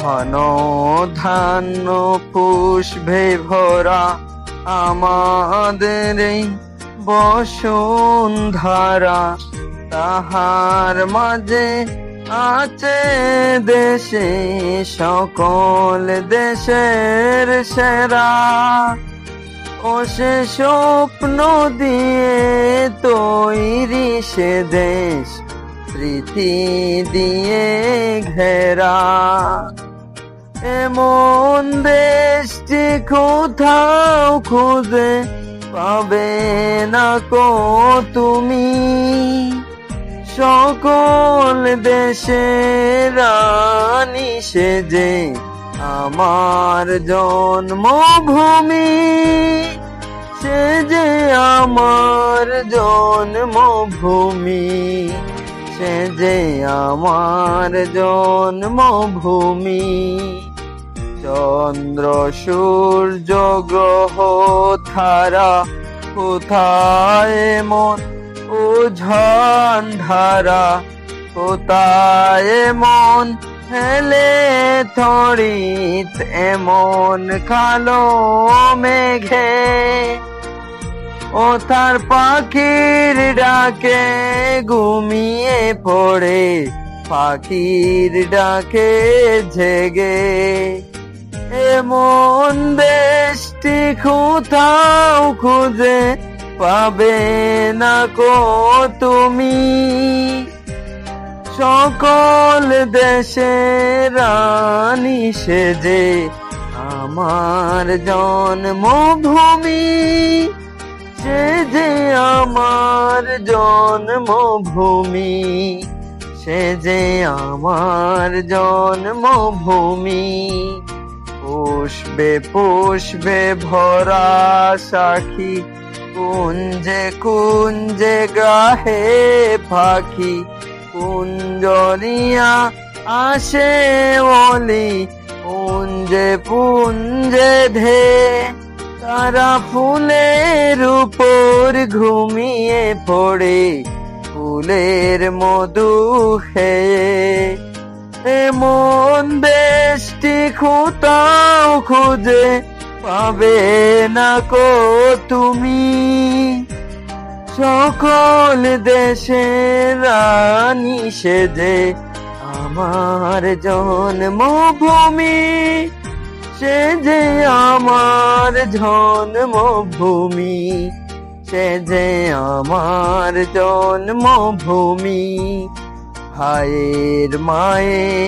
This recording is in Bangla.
ঘন ধান্য পুষ্পে ভরা আমাদের এই বসুন্ধরা, তাহার মাঝে আছে দেশে সকল দেশের সেরা। ও সে স্বপ্ন দিয়ে তৈরি সে দেশ, স্মৃতি দিয়ে ঘেরা। এমন দেশটি কোথাও খুঁজে পাবে না কো তুমি, সকল দেশের রানী সেজে আমার জন্মভূমি, সে যে আমার জন্মভূমি, সে যে আমার জন্মভূমি। চন্দ্র সূর্য গ্রহ তারা কোথায় মন উঝন ধারা, কোথায় মন হেলে থরিত এমন কালো মেঘে। ও তার পাখির ডাকে ঘুমিয়ে পড়ে, পাখির ডাকে জেগে। এমন দেশটি কোথাও খুঁজে পাবে না কো তুমি, সকল দেশের রানী সেজে আমার জন্মভূমি, সে যে আমার জন্মভূমি, সে যে আমার জন্মভূমি। পুষ্পে পুষ্পে ভরা সাখী, কুঞ্জে কুঞ্জে গাহে পাখি, কুঞ্জরিয়া আসে ওলি, পুঞ্জে পুঞ্জে ধে তারা ফুলের উপর ঘুমিয়ে পড়ে, ফুলের মধু খেয়ে। এমন দেশটি কোথাও খুঁজে পাবে না কো তুমি, সকল দেশের রানী সেজে আমার জন্মভূমি, সে যে আমার জন্মভূমি, সে যে আমার জন্মভূমি। ভাইয়ের মায়ে